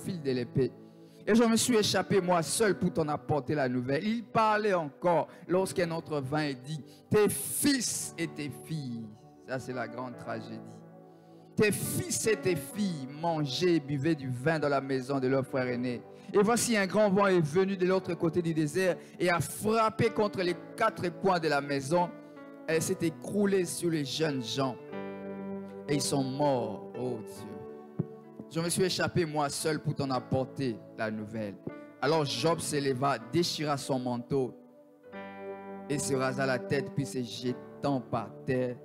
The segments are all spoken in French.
fil de l'épée. Et je me suis échappé moi seul pour t'en apporter la nouvelle. Il parlait encore lorsqu'un autre vint et dit, tes fils et tes filles, ça c'est la grande tragédie. Tes fils et tes filles mangeaient et buvaient du vin dans la maison de leur frère aîné. Et voici un grand vent est venu de l'autre côté du désert et a frappé contre les quatre coins de la maison. Elle s'est écroulée sur les jeunes gens. Et ils sont morts, oh Dieu. Je me suis échappé moi seul pour t'en apporter la nouvelle. Alors Job s'éleva, déchira son manteau et se rasa la tête, puis se jetant par terre,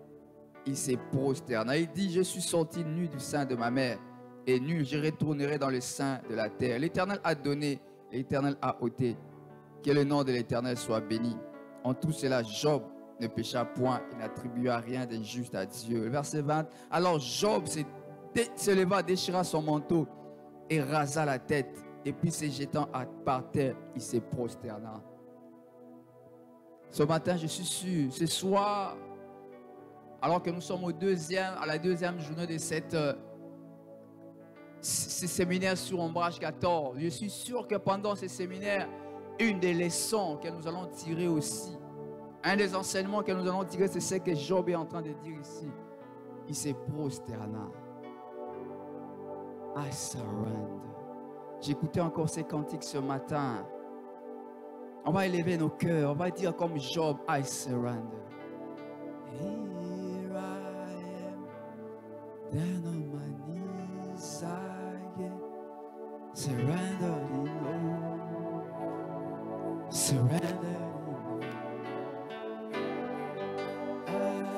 il s'est prosterné. Il dit, je suis sorti nu du sein de ma mère, et nu je retournerai dans le sein de la terre. L'Éternel a donné, l'Éternel a ôté. Que le nom de l'Éternel soit béni. En tout cela, Job ne pécha point, il n'attribua rien d'injuste à Dieu. Verset 20. Alors Job se leva, déchira son manteau et rasa la tête, et puis se jetant par terre, il se prosterna. Ce matin, je suis sûr, ce soir, alors que nous sommes à la deuxième journée de ce séminaire sur Ombrage 14, je suis sûr que pendant ce séminaire, une des leçons que nous allons tirer aussi, un des enseignements que nous allons tirer, c'est ce que Job est en train de dire ici. Il se prosterna. I surrender. J'écoutais encore ces cantiques ce matin. On va élever nos cœurs, on va dire comme Job, I surrender. Here I am, down on my knees again, surrendering all, surrendering all, I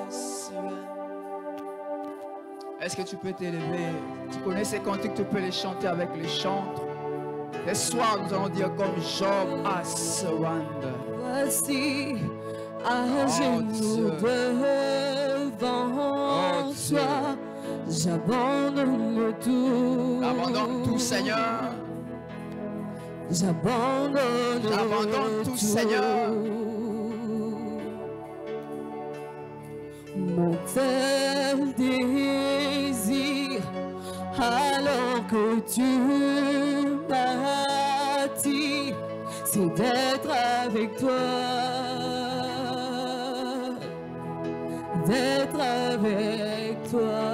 surrender. Est-ce que tu peux t'élever? Tu connais ces cantiques, tu peux les chanter avec les chantres. Ce soir, nous allons dire comme Job, I surrender. Voici à genoux devant toi, j'abandonne tout. J'abandonne tout, Seigneur. J'abandonne tout, Seigneur. Mon tel désir, alors que tu m'as dit, c'est d'être avec toi, d'être avec toi.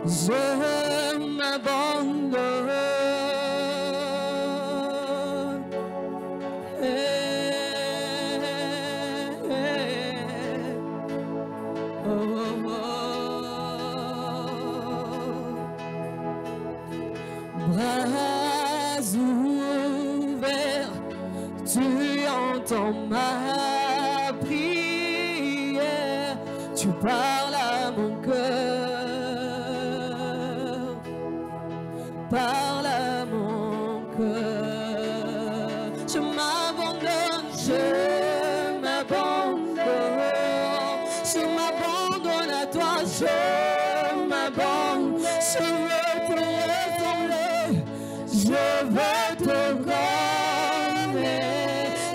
Je m'abandonne. Bras ouverts, tu entends ma prière, tu parles à mon cœur, parle à mon cœur. Je m'abandonne, je m'abandonne à toi, je m'abandonne, je veux te ressembler, je veux te connaître,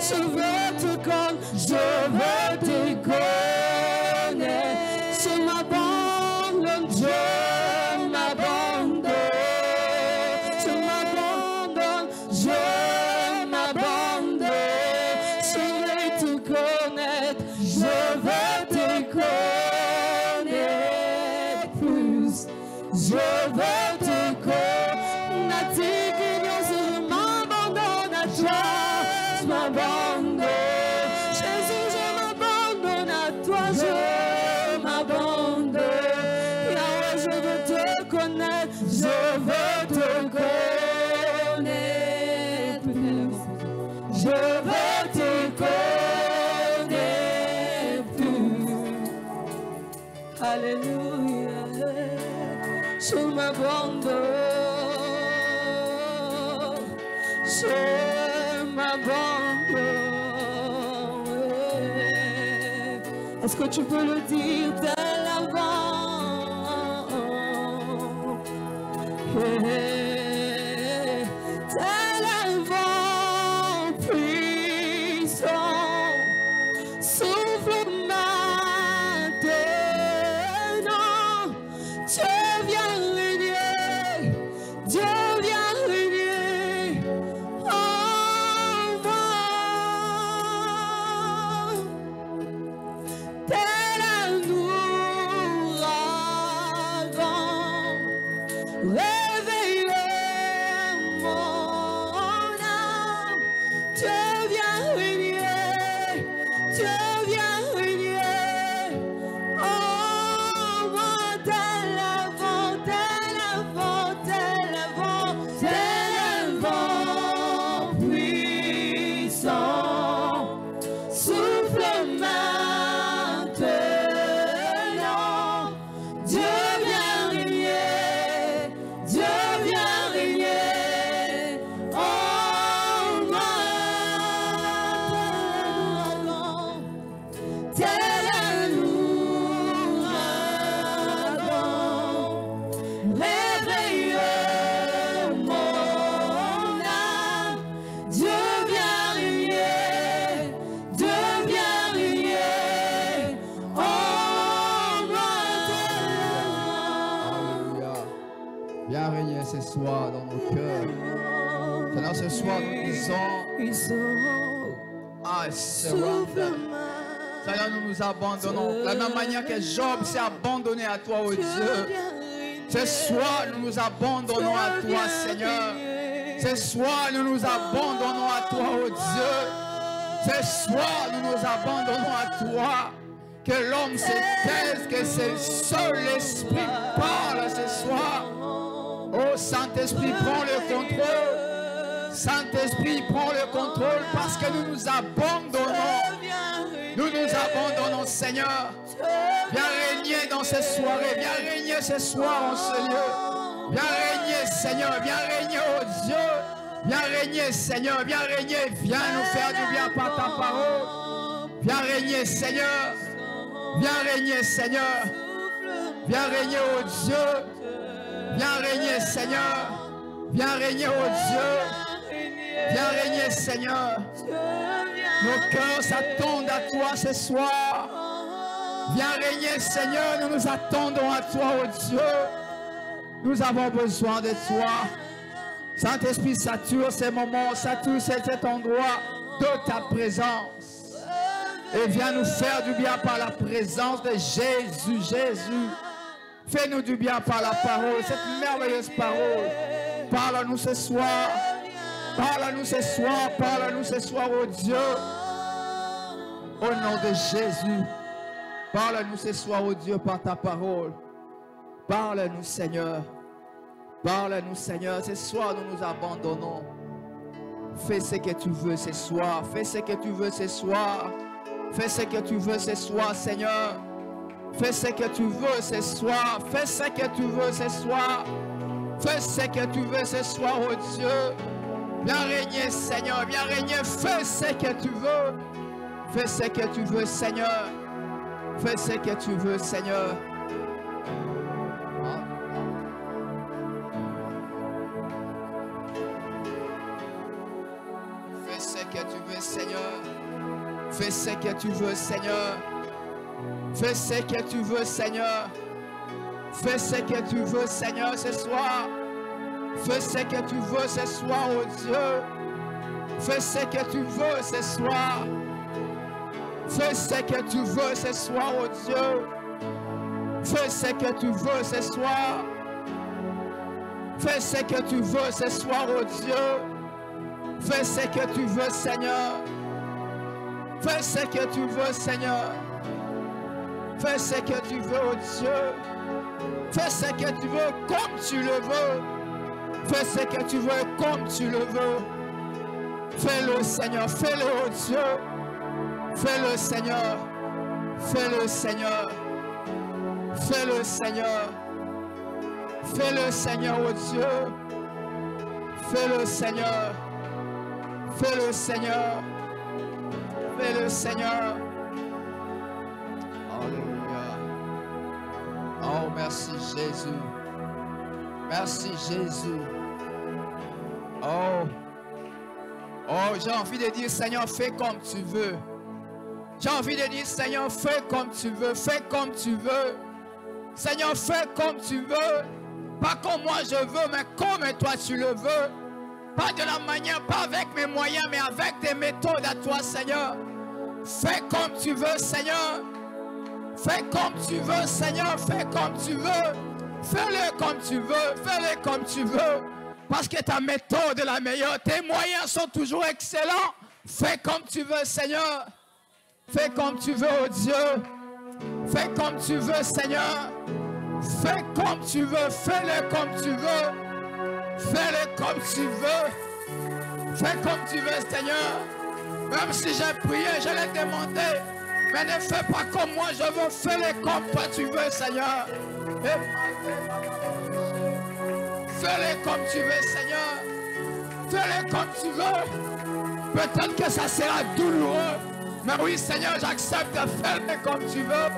je veux te connaître, je veux te connaître, je m'abandonne, je m'abandonne, je m'abandonne, je m'abandonne, je veux te connaître, je veux te connaître plus, je veux te connaître. Je m'abandonne à toi, je m'abandonne. Jésus, je m'abandonne à toi, je m'abandonne. Yahweh, je veux te connaître, je veux te connaître. Je veux te connaître. Alléluia. Je m'abandonne. Je m'abandonne. Est-ce que tu peux le dire dès l'avant? Dès l'avant puissant, souffle maintenant, tu viens régner Réveille mon âme. Dieu viens régner. Dieu viens régner. Oh, moi, tel avant, tel avant, tel avant, tel avant puissant. Souffle maintenant. Dieu vient régner. Dieu vient régner. Oh, moi, tel un ouragan. Réveille mon âme. Dieu vient régner. Dieu vient régner. Oh, moi, Alléluia. Viens régner ce soir dans nos cœurs. Seigneur, ce soir, nous disons, I surrender. Seigneur, nous nous abandonnons. De la même manière que Job s'est abandonné à toi, oh Dieu. Ce soir, nous nous abandonnons à toi, Seigneur. Ce soir, nous nous abandonnons à toi, oh Dieu. Ce soir, nous nous abandonnons à toi. Que l'homme se taise, que c'est le seul esprit parle ce soir. Oh Saint-Esprit, prends le contrôle. Saint-Esprit, prends le contrôle parce que nous nous abandonnons. Nous nous abandonnons, Seigneur. Viens régner dans cette soirée. Viens régner ce soir en ce lieu. Viens régner, Seigneur. Viens régner, oh Dieu. Viens régner, Seigneur. Viens régner. Viens nous faire du bien par ta parole. Viens régner, Seigneur. Viens régner, Seigneur. Viens régner, oh Dieu. Viens régner, Seigneur. Viens régner, oh Dieu. Viens régner, Seigneur. Nos cœurs s'attendent à toi ce soir. Viens régner, Seigneur. Nous nous attendons à toi, oh Dieu. Nous avons besoin de toi. Saint-Esprit, sature ces moments, sature cet endroit de ta présence. Et viens nous faire du bien par la présence de Jésus. Jésus, fais-nous du bien par la parole, cette merveilleuse parole. Parle-nous ce soir. Parle-nous ce soir. Parle-nous ce soir, oh Dieu. Au nom de Jésus. Parle-nous ce soir, oh Dieu, par ta parole. Parle-nous, Seigneur. Parle-nous, Seigneur. Ce soir, nous nous abandonnons. Fais ce que tu veux ce soir. Fais ce que tu veux ce soir. Fais ce que tu veux ce soir, Seigneur. Fais ce que tu veux ce soir. Fais ce que tu veux ce soir. Fais ce que tu veux ce soir, oh Dieu. Viens régner, Seigneur. Viens régner. Fais ce que tu veux. Fais ce que tu veux, Seigneur. Fais ce que tu veux, Seigneur. Fais ce que tu veux, Seigneur. Fais ce que tu veux, Seigneur. Fais ce que tu veux, Seigneur. Fais ce que tu veux, Seigneur, ce soir. Fais ce que tu veux ce soir, oh Dieu. Fais ce que tu veux ce soir. Fais ce que tu veux ce soir, oh Dieu. Fais ce que tu veux ce soir. Fais ce que tu veux ce soir, oh Dieu. Fais ce que tu veux, Seigneur. Fais ce que tu veux, Seigneur. Fais ce que tu veux, oh Dieu. Fais ce que tu veux comme tu le veux. Fais ce que tu veux comme tu le veux. Fais-le, Seigneur. Fais-le, oh Dieu. Fais-le, Seigneur. Fais-le, Seigneur. Fais-le, Seigneur. Fais-le, Seigneur, oh Dieu. Fais-le, Seigneur. Fais-le, Seigneur. Fais-le, Seigneur. Alléluia. Oh, merci Jésus. Merci Jésus. Oh. Oh, j'ai envie de dire, Seigneur, fais comme tu veux. J'ai envie de dire, Seigneur, fais comme tu veux. Fais comme tu veux. Seigneur, fais comme tu veux. Pas comme moi je veux, mais comme toi tu le veux. Pas de la manière, pas avec mes moyens, mais avec tes méthodes à toi, Seigneur. Fais comme tu veux, Seigneur. Fais comme tu veux, Seigneur. Fais comme tu veux. Fais-le comme tu veux. Fais-le comme tu veux. Parce que ta méthode est la meilleure. Tes moyens sont toujours excellents. Fais comme tu veux, Seigneur. Fais comme tu veux, oh Dieu. Fais comme tu veux, Seigneur. Fais comme tu veux. Fais-le comme tu veux. Fais-le comme tu veux. Fais comme tu veux, Seigneur. Même si j'ai prié, je l'ai demandé. Mais ne fais pas comme moi, je veux. Fais-le comme toi tu veux, Seigneur. Fais-le comme tu veux, Seigneur. Fais-le comme tu veux. Peut-être que ça sera douloureux. Mais oui, Seigneur, j'accepte de faire comme tu veux.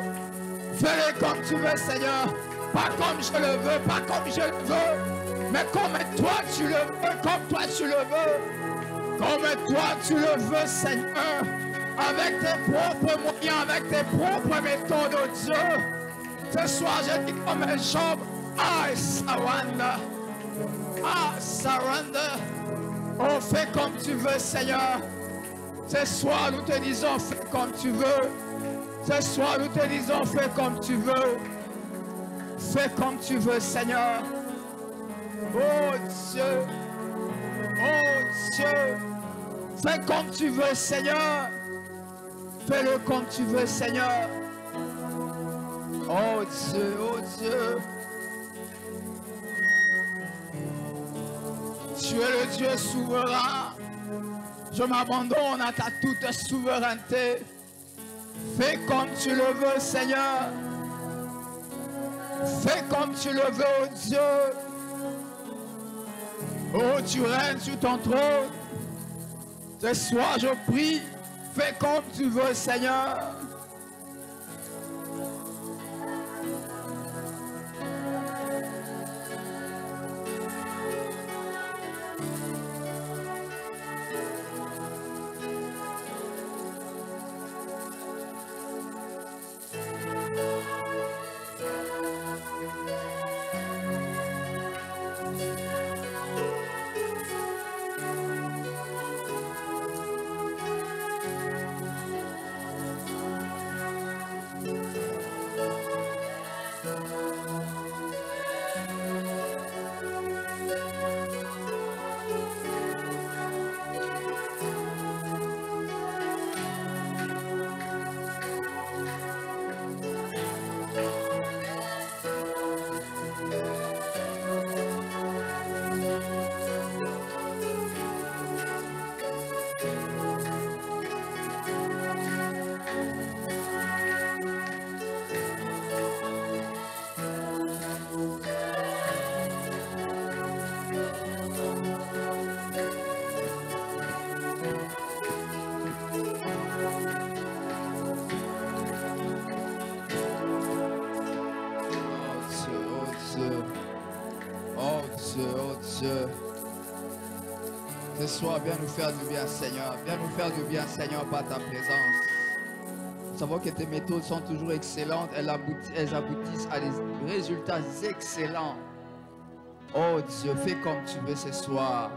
Fais-le comme tu veux, Seigneur. Pas comme je le veux, pas comme je le veux. Mais comme toi tu le veux, comme toi tu le veux. Comme toi tu le veux, Seigneur. Avec tes propres moyens, avec tes propres méthodes, oh Dieu. Ce soir, je dis comme un Job, I surrender. I surrender. Oh, fais comme tu veux, Seigneur. Ce soir, nous te disons, fais comme tu veux. Ce soir, nous te disons, fais comme tu veux. Fais comme tu veux, Seigneur. Oh Dieu. Oh Dieu. Fais comme tu veux, Seigneur. Fais-le comme tu veux, Seigneur. Oh Dieu, oh Dieu. Tu es le Dieu souverain. Je m'abandonne à ta toute souveraineté. Fais comme tu le veux, Seigneur. Fais comme tu le veux, oh Dieu. Oh, tu règnes sur ton trône. Ce soir, je prie. Fais comme tu veux, Seigneur. Ce soir, viens nous faire du bien, Seigneur. Viens nous faire du bien, Seigneur, par ta présence. Nous savons que tes méthodes sont toujours excellentes. Elles aboutissent à des résultats excellents. Oh Dieu, fais comme tu veux ce soir.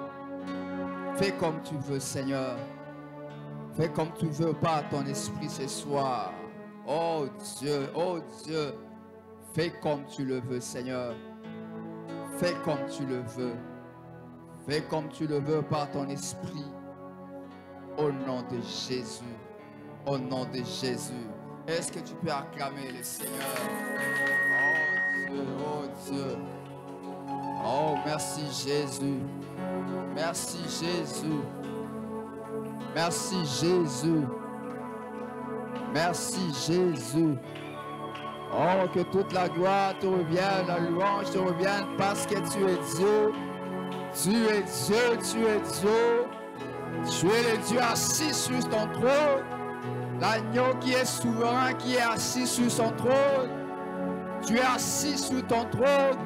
Fais comme tu veux, Seigneur. Fais comme tu veux par ton esprit ce soir. Oh Dieu, fais comme tu le veux, Seigneur. Fais comme tu le veux. Fais comme tu le veux par ton esprit. Au nom de Jésus. Au nom de Jésus. Est-ce que tu peux acclamer le Seigneur? Oh Dieu, oh Dieu. Oh, merci Jésus. Merci Jésus. Merci Jésus. Merci Jésus. Oh, que toute la gloire te revienne, la louange te revienne parce que tu es Dieu. Tu es Dieu, tu es Dieu. Tu es le Dieu assis sur ton trône. L'agneau qui est souverain, qui est assis sur son trône. Tu es assis sur ton trône.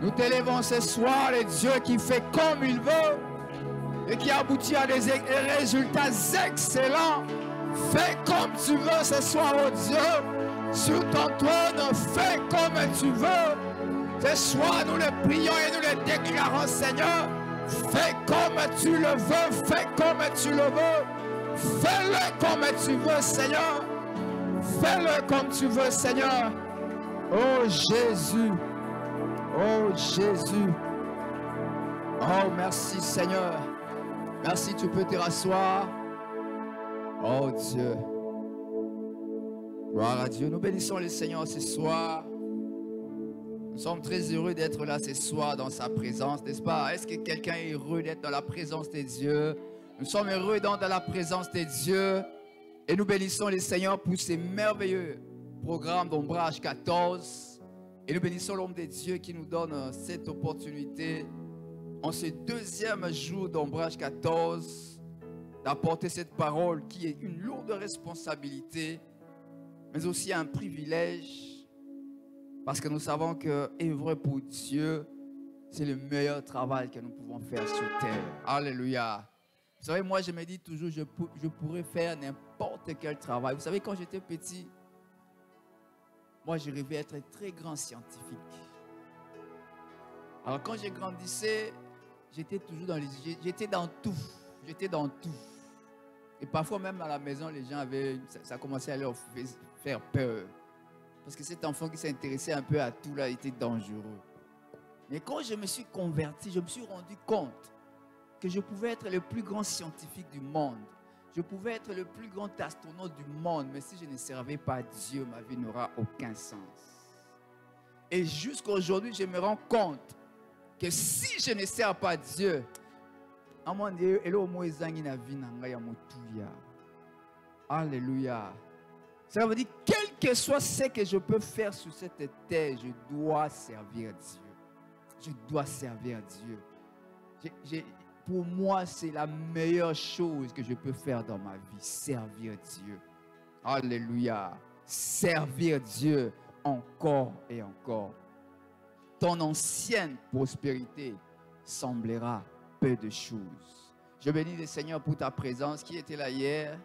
Nous t'élevons ce soir, le Dieu qui fait comme il veut et qui aboutit à des résultats excellents. Fais comme tu veux ce soir, oh Dieu. Sur ton trône, fais comme tu veux. Ce soir, nous le prions et nous le déclarons, Seigneur. Fais comme tu le veux, fais comme tu le veux. Fais-le comme tu veux, Seigneur. Fais-le comme tu veux, Seigneur. Oh Jésus. Oh Jésus. Oh merci Seigneur. Merci, tu peux te rasseoir. Oh Dieu. Gloire à Dieu. Nous bénissons le Seigneur ce soir. Nous sommes très heureux d'être là ce soir dans sa présence, n'est-ce pas? Est-ce que quelqu'un est heureux d'être dans la présence de Dieu? Nous sommes heureux d'être dans la présence de Dieu. Et nous bénissons le Seigneur pour ces merveilleux programmes d'Ombrage 14. Et nous bénissons l'homme de Dieu qui nous donne cette opportunité en ce deuxième jour d'Ombrage 14 d'apporter cette parole qui est une lourde responsabilité, mais aussi un privilège, parce que nous savons que œuvrer pour Dieu, c'est le meilleur travail que nous pouvons faire sur terre. Alléluia. Vous savez, moi je me dis toujours, je pourrais faire n'importe quel travail. Vous savez, quand j'étais petit, moi je rêvais être un très grand scientifique. Alors quand j'ai grandissé, j'étais toujours dans j'étais dans tout. J'étais dans tout. Et parfois même à la maison, les gens ça commençait à leur faire peur. Parce que cet enfant qui s'intéressait un peu à tout là était dangereux. Mais quand je me suis converti, je me suis rendu compte que je pouvais être le plus grand scientifique du monde. Je pouvais être le plus grand astronaute du monde. Mais si je ne servais pas Dieu, ma vie n'aura aucun sens. Et jusqu'aujourd'hui, je me rends compte que si je ne sers pas Dieu, alléluia. Ça veut dire, quel que soit ce que je peux faire sur cette terre, je dois servir Dieu. Je dois servir Dieu. Pour moi, c'est la meilleure chose que je peux faire dans ma vie, servir Dieu. Alléluia. Servir Dieu encore et encore. Ton ancienne prospérité semblera peu de choses. Je bénis le Seigneur pour ta présence. Qui était là hier?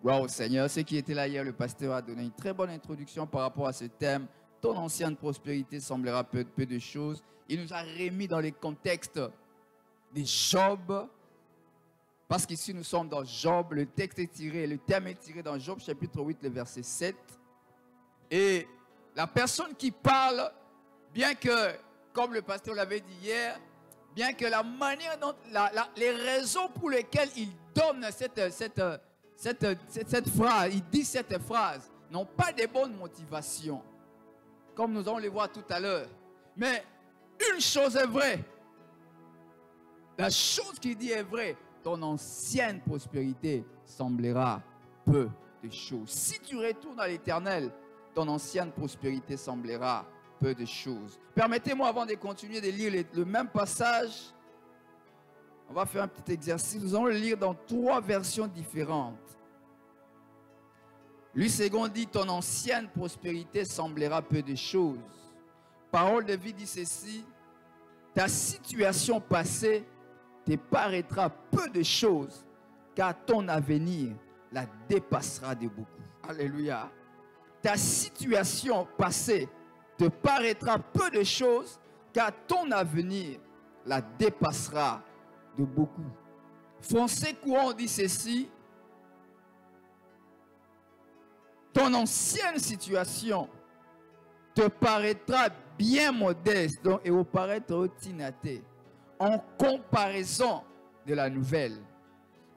Gloire au Seigneur. Ceux qui étaient là hier, le pasteur a donné une très bonne introduction par rapport à ce thème. Ton ancienne prospérité semblera peu de choses. Il nous a remis dans les contextes de Job. Parce qu'ici nous sommes dans Job. Le thème est tiré dans Job chapitre 8, le verset 7. Et la personne qui parle, bien que, comme le pasteur l'avait dit hier, bien que la manière dont, les raisons pour lesquelles il donne cette phrase, il dit cette phrase, n'ont pas de bonnes motivations, comme nous allons les voir tout à l'heure. Mais une chose est vraie, la chose qu'il dit est vraie, ton ancienne prospérité semblera peu de choses. Si tu retournes à l'Éternel, ton ancienne prospérité semblera peu de choses. Permettez-moi, avant de continuer de lire le même passage, on va faire un petit exercice. Nous allons le lire dans 3 versions différentes. Lui second dit, ton ancienne prospérité semblera peu de choses. Parole de vie dit ceci, ta situation passée te paraîtra peu de choses, car ton avenir la dépassera de beaucoup. Alléluia. Ta situation passée te paraîtra peu de choses, car ton avenir la dépassera de beaucoup. Français courant dit ceci, ton ancienne situation te paraîtra bien modeste, donc, et au paraître tinaté, en comparaison de la nouvelle.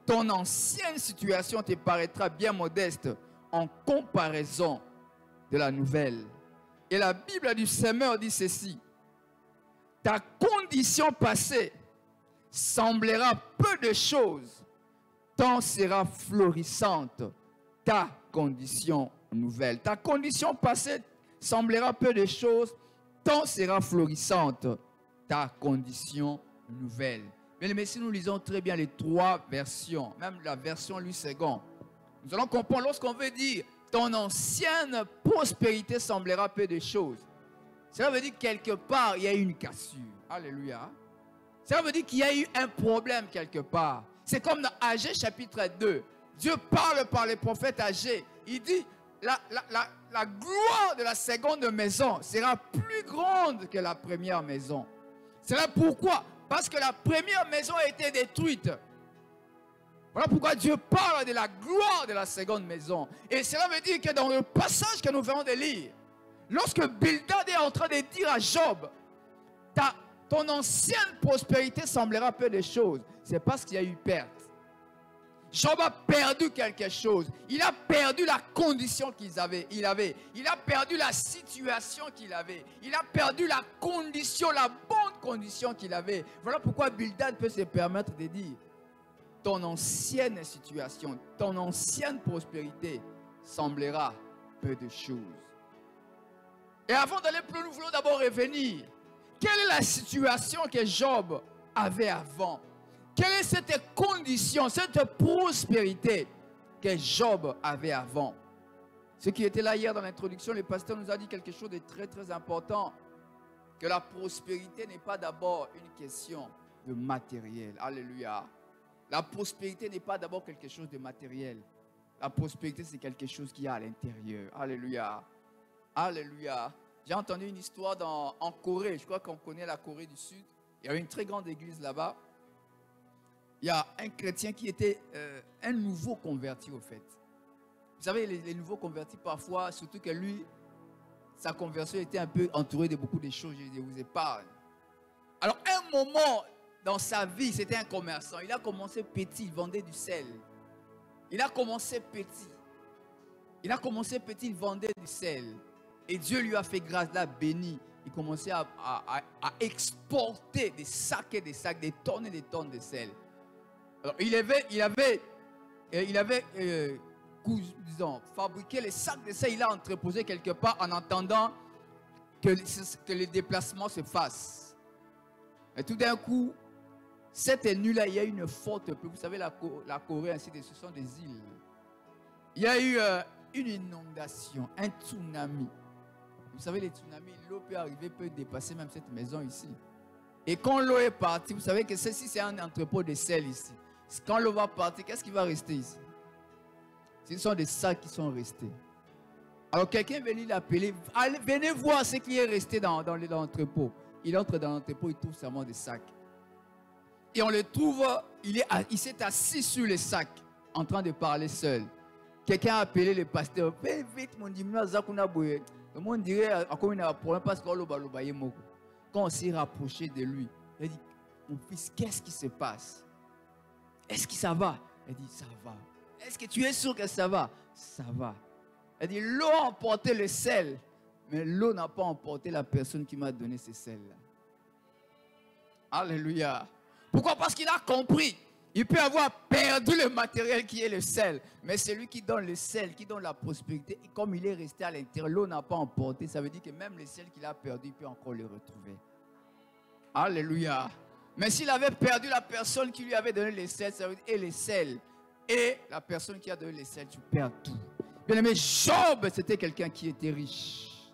Ton ancienne situation te paraîtra bien modeste en comparaison de la nouvelle. Et la Bible du Semeur dit ceci, ta condition passée semblera peu de choses, tant sera florissante ta condition nouvelle. Ta condition passée semblera peu de choses, tant sera florissante ta condition nouvelle. Mais si nous lisons très bien les 3 versions, même la version Louis II, nous allons comprendre lorsqu'on veut dire ton ancienne prospérité semblera peu de choses. Cela veut dire quelque part il y a eu une cassure. Alléluia. Cela veut dire qu'il y a eu un problème quelque part. C'est comme dans Agé chapitre 2. Dieu parle par les prophètes Agé. Il dit la gloire de la seconde maison sera plus grande que la première maison. C'est là pourquoi? Parce que la première maison a été détruite. Voilà pourquoi Dieu parle de la gloire de la seconde maison. Et cela veut dire que dans le passage que nous venons de lire, Lorsque Bildad est en train de dire à Job, ton ancienne prospérité semblera peu de choses, c'est parce qu'il y a eu perte. Job a perdu quelque chose. Il a perdu la condition qu'il avait. Il a perdu la situation qu'il avait. Il a perdu la condition, la bonne condition qu'il avait. Voilà pourquoi Bildad peut se permettre de dire, ton ancienne situation, ton ancienne prospérité semblera peu de choses. Et avant d'aller plus loin, nous voulons d'abord revenir. Quelle est la situation que Job avait avant? Quelle est cette condition, cette prospérité que Job avait avant? Ce qui était là hier dans l'introduction, le pasteur nous a dit quelque chose de très très important. Que la prospérité n'est pas d'abord une question de matériel. Alléluia. La prospérité n'est pas d'abord quelque chose de matériel. La prospérité, c'est quelque chose qui est à l'intérieur. Alléluia. Alléluia. J'ai entendu une histoire en Corée. Je crois qu'on connaît la Corée du Sud. Il y a une très grande église là-bas. Il y a un chrétien qui était un nouveau converti au fait. Vous savez, les nouveaux convertis parfois, surtout que lui, sa conversion était un peu entourée de beaucoup de choses, je vous épargne. Alors, un moment dans sa vie, c'était un commerçant. Il a commencé petit, il vendait du sel. Il a commencé petit. Il vendait du sel. Et Dieu lui a fait grâce, l'a béni. Il commençait à exporter des sacs et des sacs, des tonnes et des tonnes de sel. Alors, il avait fabriqué les sacs de sel, il a entreposé quelque part en attendant que les déplacements se fassent. Et tout d'un coup, cette nuit-là, il y a eu une forte pluie. Vous savez, la Corée, ainsi de suite, ce sont des îles. Il y a eu une inondation, un tsunami. Vous savez, les tsunamis, l'eau peut arriver, peut dépasser même cette maison ici. Et quand l'eau est partie, vous savez que ceci, c'est un entrepôt de sel ici. Quand l'eau va partir, qu'est-ce qui va rester ici? Ce sont des sacs qui sont restés. Alors quelqu'un est venu l'appeler. Venez voir ce qui est resté dans l'entrepôt. Il entre dans l'entrepôt, il trouve seulement des sacs. Et on le trouve, il s'est assis sur les sacs, en train de parler seul. Quelqu'un a appelé le pasteur. Fais vite, mon dimanche, Zakuna Boye. Le monde dirait, encore un problème parce qu'on l'a. Quand on s'est rapproché de lui, il a dit, mon fils, qu'est-ce qui se passe? Est-ce que ça va? Il dit, ça va. Est-ce que tu es sûr que ça va? Ça va. Il dit, l'eau a emporté le sel, mais l'eau n'a pas emporté la personne qui m'a donné ce sel-là. Alléluia. Pourquoi? Parce qu'il a compris. Il peut avoir perdu le matériel qui est le sel, mais c'est lui qui donne le sel, qui donne la prospérité. Et comme il est resté à l'intérieur, l'eau n'a pas emporté. Ça veut dire que même le sel qu'il a perdu, il peut encore le retrouver. Alléluia. Mais s'il avait perdu la personne qui lui avait donné le sel, ça veut dire et le sel, et la personne qui a donné le sel, tu perds tout. Bien aimé, Job, c'était quelqu'un qui était riche.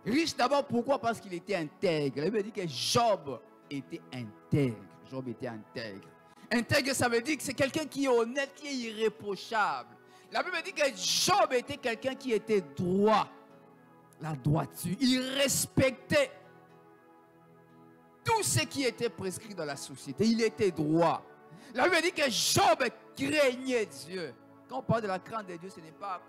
Riche d'abord, pourquoi? Parce qu'il était intègre. La Bible dit que Job était intègre. Job était intègre. Intègre, ça veut dire que c'est quelqu'un qui est honnête, qui est irréprochable. La Bible dit que Job était quelqu'un qui était droit. La droiture. Il respectait tout ce qui était prescrit dans la société. Il était droit. La Bible dit que Job craignait Dieu. Quand on parle de la crainte de Dieu, ce n'est pas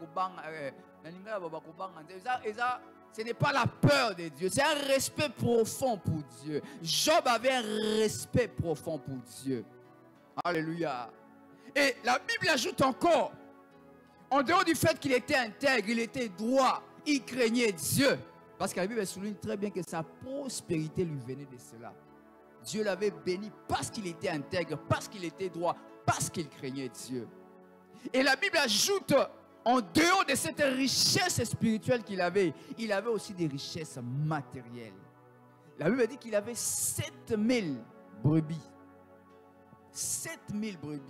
ce n'est pas la peur de Dieu, c'est un respect profond pour Dieu. Job avait un respect profond pour Dieu. Alléluia. Et la Bible ajoute encore, en dehors du fait qu'il était intègre, il était droit, il craignait Dieu. Parce que la Bible souligne très bien que sa prospérité lui venait de cela. Dieu l'avait béni parce qu'il était intègre, parce qu'il était droit, parce qu'il craignait Dieu. Et la Bible ajoute, en dehors de cette richesse spirituelle qu'il avait, il avait aussi des richesses matérielles. La Bible dit qu'il avait 7000 brebis. 7000 brebis.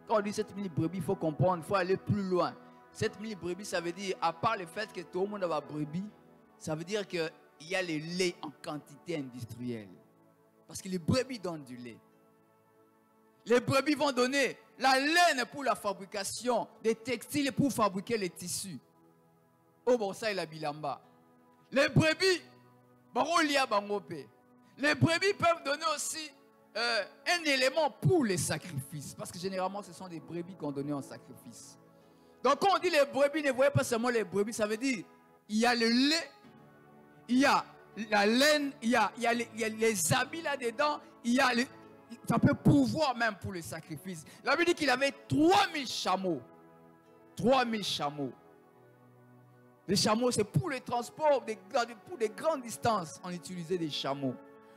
Quand on dit 7000 brebis, il faut comprendre, il faut aller plus loin. 7000 brebis, ça veut dire, à part le fait que tout le monde a brebis, ça veut dire qu'il y a le lait en quantité industrielle. Parce que les brebis donnent du lait. Les brebis vont donner la laine pour la fabrication des textiles et pour fabriquer les tissus. Oh bon, ça il a bilamba. Les brebis, les brebis peuvent donner aussi un élément pour les sacrifices. Parce que généralement, ce sont des brebis qu'on donnait en sacrifice. Donc quand on dit les brebis, ne voyez pas seulement les brebis, ça veut dire il y a le lait, il y a la laine, il y a les habits là-dedans, ça peut pouvoir même pour le sacrifice. La Bible dit qu'il avait 3000 chameaux. 3000 chameaux. Les chameaux, c'est pour le transport, pour des grandes distances, on utilisait des chameaux.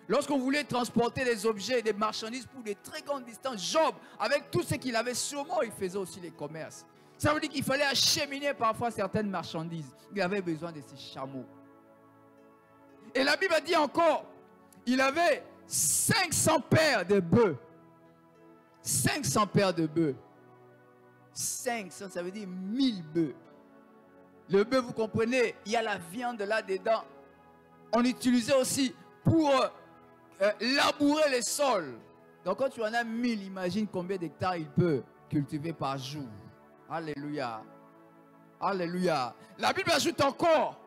Lorsqu'on voulait transporter des objets, des marchandises pour des très grandes distances, Job, avec tout ce qu'il avait sûrement, il faisait aussi les commerces. Ça veut dire qu'il fallait acheminer parfois certaines marchandises. Il avait besoin de ces chameaux. Et la Bible dit encore, il avait 500 paires de bœufs. 500 paires de bœufs. 500, ça veut dire 1000 bœufs. Le bœuf, vous comprenez, il y a la viande là-dedans. On utilisait aussi pour labourer les sols. Donc quand tu en as 1000, imagine combien d'hectares il peut cultiver par jour. Alléluia. Alléluia. La Bible ajoute encore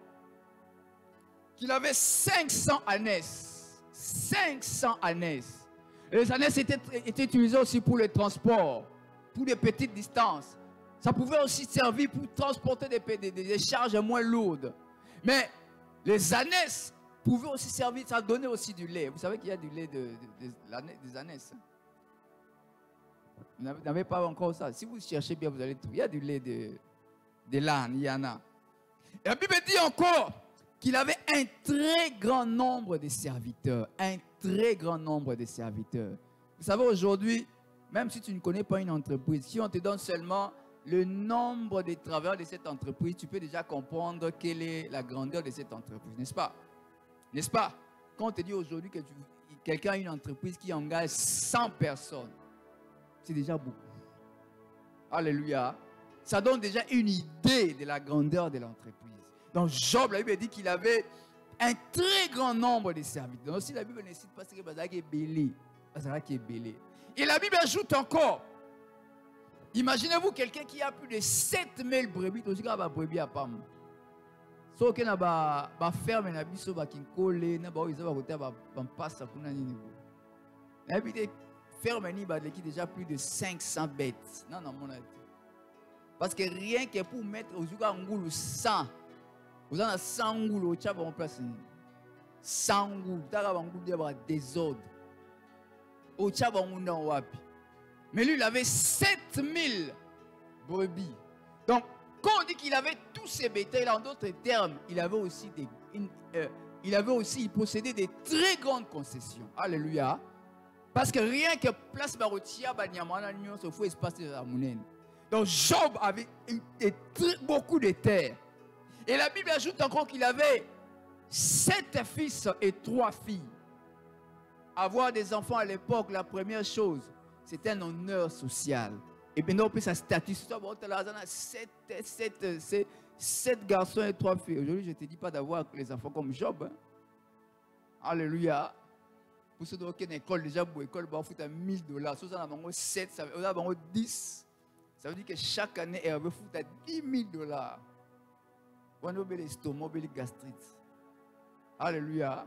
qu'il avait 500 ânesses. 500 ânesses. Les ânesses étaient utilisées aussi pour le transport, pour des petites distances. Ça pouvait aussi servir pour transporter des charges moins lourdes. Mais les ânesses pouvaient aussi servir, ça donnait aussi du lait. Vous savez qu'il y a du lait des ânesses. Vous n'avez pas encore ça. Si vous cherchez bien, vous allez trouver. Il y a du lait de l'âne, il y en a. Et la Bible dit encore qu'il avait un très grand nombre de serviteurs. Un très grand nombre de serviteurs. Vous savez, aujourd'hui, même si tu ne connais pas une entreprise, si on te donne seulement le nombre de travailleurs de cette entreprise, tu peux déjà comprendre quelle est la grandeur de cette entreprise, n'est-ce pas? N'est-ce pas? Quand on te dit aujourd'hui que quelqu'un a une entreprise qui engage 100 personnes, c'est déjà beaucoup. Alléluia. Ça donne déjà une idée de la grandeur de l'entreprise. Donc Job, la Bible dit qu'il avait un très grand nombre de serviteurs. Donc si la Bible ne cite pas ce que Bazak est belé, Bazak est belé. Et la Bible ajoute encore, imaginez-vous quelqu'un qui a plus de 7000 brebis, aussi quand brebis à Pam. So que na ba ferme na biso ba kinkole na ba oiza ba kota ba passa kuna nini bo. La Bible dit ferme ni ba qui déjà plus de 500 bêtes. Non non mon avis. Parce que rien que pour mettre au Zuga Ngoulou 100, vous en avez 100 Ngoulou, tu as en place 100 Ngoulou, tu as un désordre. Au Tchaba Wapi. Mais lui, il avait 7000 brebis. Donc, quand on dit qu'il avait tous ces bétails, en d'autres termes, il possédait des très grandes concessions. Alléluia. Parce que rien que place Barotia, Banyamana, Nyon, se faut espace de la Mounen. Donc Job avait beaucoup de terres. Et la Bible ajoute encore qu'il avait 7 fils et 3 filles. Avoir des enfants à l'époque, la première chose, c'était un honneur social. Et bien, on peut sa statut. 7 garçons et 3 filles. Aujourd'hui, je ne te dis pas d'avoir les enfants comme Job. Hein. Alléluia. Pour ceux qui ont une école, déjà, pour l'école, il faut $1000. Si on a 7, on a 10. Ça veut dire que chaque année, elle veut foutre à $10,000. On a un estomac, un gastrite. Alléluia.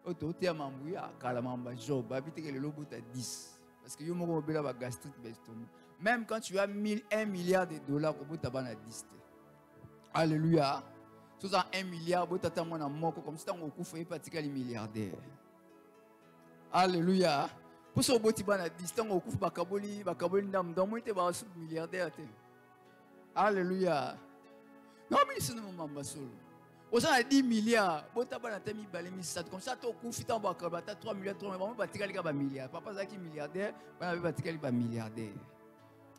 Autorité à m'embrouiller, à Kalamamba Job, habite que le lobo à 10. Parce que yo mo be la gastrite estomac. Même quand tu as 1 milliard de dollars, tu as à 10. Alléluia. Si tu as 1 milliard, tu as un moko comme si tu as un coup fait pratiquement milliardaire. Alléluia. Pour ce que tu as 10, tu as un coup bakaboli ndam dans moi tu es milliardaire. Alléluia. Non mais c'est non mamba solo. Vous avez 10 milliards, vous avez comme ça, tu as 3 milliards, tu as milliards. Papa est milliardaire, vous avez milliardaire.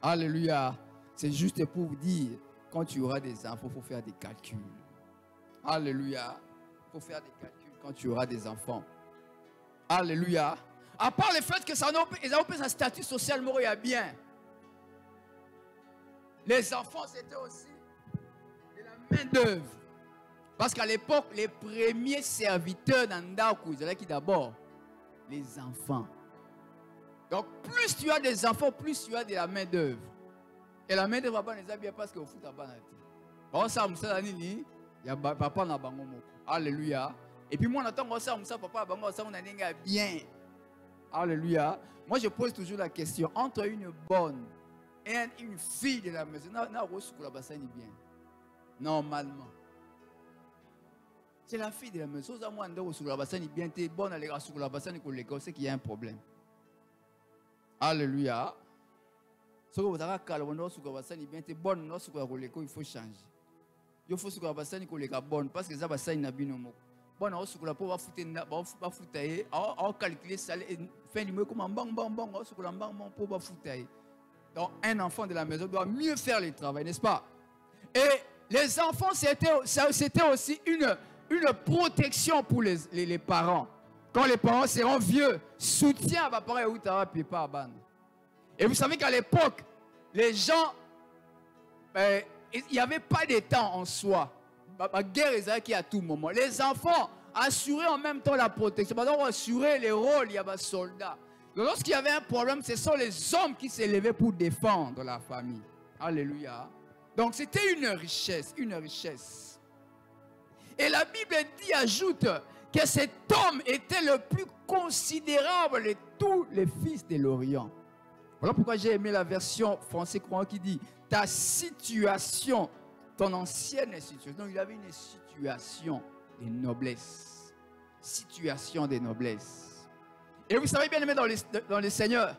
Alléluia. C'est juste pour vous dire, quand tu auras des enfants, il faut faire des calculs. Alléluia. Il faut faire des calculs quand tu auras des enfants. Alléluia. À part le fait que ça a un statut social, bien. Les enfants, c'était aussi de la main-d'œuvre. Parce qu'à l'époque, les premiers serviteurs dans Ndaku, ils étaient qui d'abord? Les enfants. Donc, plus tu as des enfants, plus tu as de la main-d'œuvre. Et la main-d'œuvre, papa ne bien parce qu'il faut ta banane. Bon, ça, il y a papa na bango moko. Alléluia. Et puis moi, on attend ça, papa bango ça, on a bien. Alléluia. Moi, je pose toujours la question entre une bonne et une fille de la maison, na bien. Normalement. C'est la fille de la maison. C'est qu'il y a un problème. Alléluia. Il faut changer. Il faut que parce que ça va ça bon on se pour va foutre on calculer ça fin du mois comme bon on se pour va foutre. Donc un enfant de la maison doit mieux faire le travail, n'est-ce pas? Et les enfants c'était aussi une protection pour les parents. Quand les parents seront vieux, soutien à parents ou ta papa ban. Et vous savez qu'à l'époque les gens il n'y avait pas de temps en soi. La guerre est qui à tout moment. Les enfants assuraient en même temps la protection. Maintenant, on assurait les rôles, il y avait des soldats. Lorsqu'il y avait un problème, ce sont les hommes qui s'élevaient pour défendre la famille. Alléluia. Donc c'était une richesse, une richesse. Et la Bible dit, ajoute, que cet homme était le plus considérable de tous les fils de l'Orient. Voilà pourquoi j'ai aimé la version français courant qui dit, ta situation, ton ancienne situation. Donc il avait une situation de noblesse. Situation de noblesse. Et vous savez bien aimé dans les Seigneurs,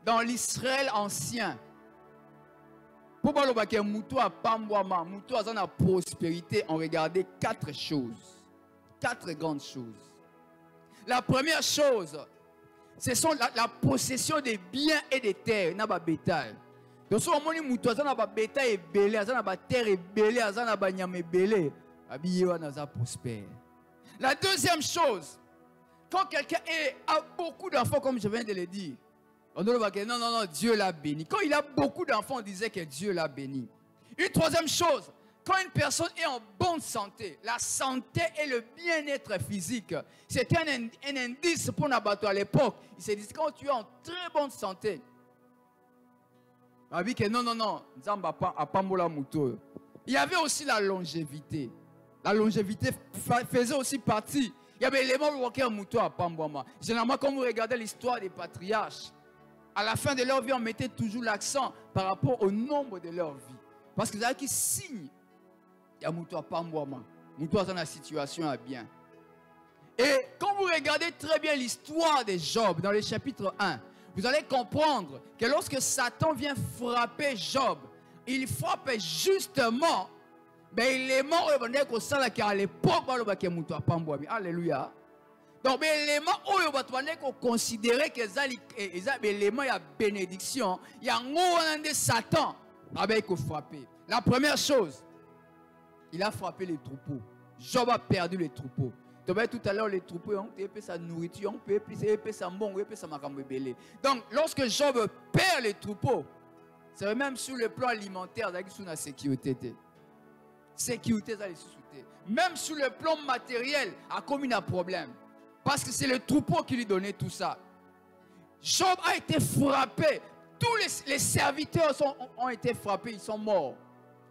dans l'Israël ancien, pour que Moutou a Pambouama, Moutou a la prospérité, on regardait 4 choses. 4 grandes choses. La première chose, ce sont la possession des biens et des terres, n'a pas bétail. Donc, si on a Moutou, on a bétail et belé, on a terre et belé, on a nyam et belé, on a prospère. La deuxième chose, quand quelqu'un a beaucoup d'enfants, comme je viens de le dire, on doit dire non, Dieu l'a béni. Quand il a beaucoup d'enfants, on disait que Dieu l'a béni. Une troisième chose, quand une personne est en bonne santé, la santé et le bien-être physique, c'était un indice pour Nabato à l'époque. Il s'est dit, quand tu es en très bonne santé, il y avait aussi la longévité. La longévité faisait aussi partie. Il y avait l'élément de Moutou à Pambouama. Généralement, quand vous regardez l'histoire des patriarches, à la fin de leur vie, on mettait toujours l'accent par rapport au nombre de leur vie. Parce que c'est là qui signe. Il y a Moutou à Pambouama. Moutou dans la situation à bien. Et quand vous regardez très bien l'histoire de Job, dans le chapitre 1, vous allez comprendre que lorsque Satan vient frapper Job, il frappe justement, mais il est mort à l'époque, alléluia. Donc, l'élément où on considérer que l'élément de bénédiction, il y a un de Satan avec frapper. La première chose, il a frappé les troupeaux. Job a perdu les troupeaux. Tout à l'heure, les troupeaux ont payé sa nourriture, ont payé sa mbon, ont payé sa makambébélé. Donc, lorsque Job perd les troupeaux, c'est même sur le plan alimentaire, il y a une sécurité. Sécurité, même sur le plan matériel, il y a comme un problème. Parce que c'est le troupeau qui lui donnait tout ça. Job a été frappé. Tous les serviteurs ont été frappés, ils sont morts.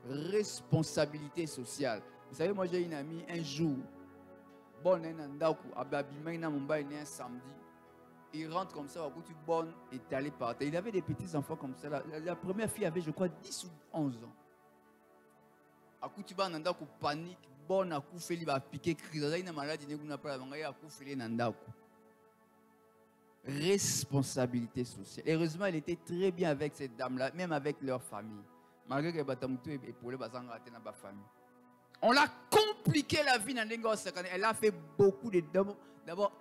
Responsabilité sociale. Vous savez, moi j'ai une amie, un jour, un samedi, il rentre comme ça, étalé par terre. Il avait des petits enfants comme ça. La première fille avait, je crois, 10 ou 11 ans. À coup, tu vas en panique, bon, à coup, il va piquer, crise, il y a une maladie, il n'a pas la maladie, à coup, il est responsabilité sociale. Heureusement, elle était très bien avec cette dame-là, même avec leur famille. Malgré que Batamoutou est épaulé, dans famille. On a compliqué la vie dans l'Engo. Elle a fait beaucoup de. D'abord,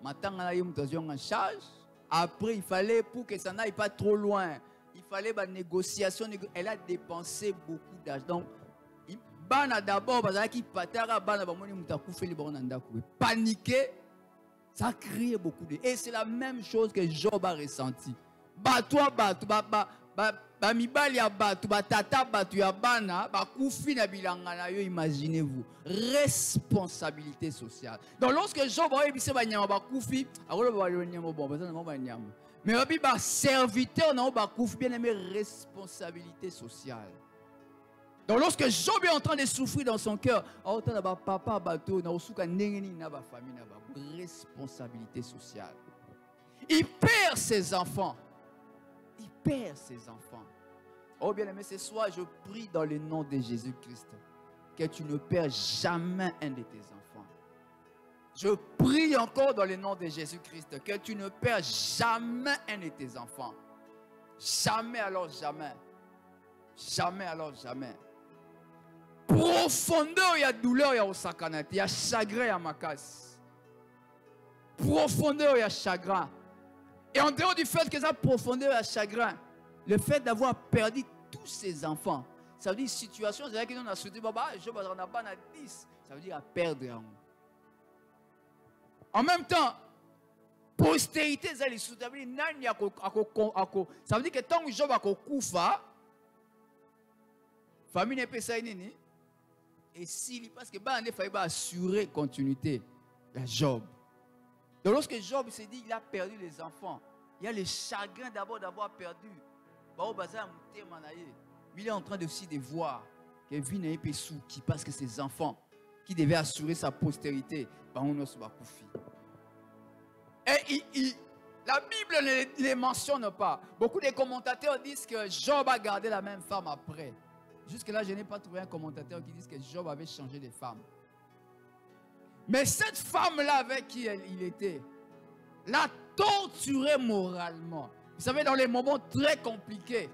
maintenant, elle a eu une en charge. Après, il fallait, pour que ça n'aille pas trop loin, il fallait une négociation. Elle a dépensé beaucoup d'argent. Donc, d'abord, paniqué, ça a créé beaucoup de. Et c'est la même chose que Job a ressenti. Imaginez-vous, responsabilité sociale. Donc lorsque Job a dit mais serviteur bien aimé, responsabilité sociale. Donc lorsque Job est en train de souffrir dans son cœur, responsabilité sociale. Il perd ses enfants. Il perd ses enfants. Oh bien aimé, ce soir, je prie dans le nom de Jésus-Christ. que tu ne perds jamais un de tes enfants. Je prie encore dans le nom de Jésus-Christ que tu ne perds jamais un de tes enfants. Jamais alors jamais. Jamais alors jamais. Profondeur, il y a douleur, il y a osakanate, il y a chagrin, il y a macasse. Profondeur, il y a chagrin. Et en dehors du fait que ça profondeur, il y a chagrin, le fait d'avoir perdu tous ses enfants, ça veut dire situation, c'est-à-dire que nous on a soutenu, je ne sais pas 10, ça veut dire à perdre. En même temps, postérité, ça veut dire que tant que Job a koufa, famille n'est pas ça, et s'il parce que il fallait assurer continuité, la Job. Donc lorsque Job s'est dit qu'il a perdu les enfants, il y a le chagrin d'abord d'avoir perdu. Il est en train aussi de voir que vie n'est pas sous qui parce que ses enfants qui devaient assurer sa postérité, et la Bible ne les mentionne pas. Beaucoup de commentateurs disent que Job a gardé la même femme après. Jusque-là, je n'ai pas trouvé un commentateur qui dise que Job avait changé de femme. Mais cette femme-là avec qui il était, l'a torturé moralement. Vous savez, dans les moments très compliqués,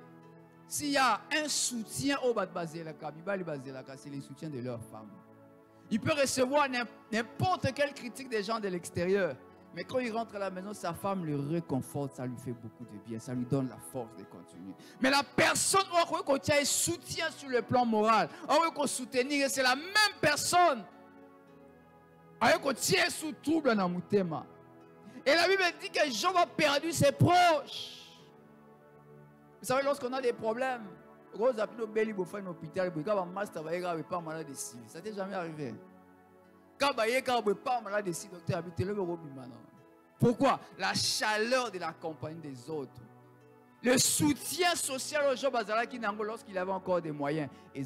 s'il y a un soutien au Bad-Bazelaka, c'est le soutien de leur femme. Il peut recevoir n'importe quelle critique des gens de l'extérieur. Mais quand il rentre à la maison, sa femme le réconforte, ça lui fait beaucoup de bien, ça lui donne la force de continuer. Mais la personne qui a soutien sur le plan moral, qui soutenir, c'est la même personne qui tient sous trouble dans mon thème. Et la Bible dit que Job a perdu ses proches. Vous savez, lorsqu'on a des problèmes, ça t'est jamais arrivé. Pourquoi? La chaleur de la compagnie des autres. Le soutien social au Job Azalaki lorsqu'il avait encore des moyens. Et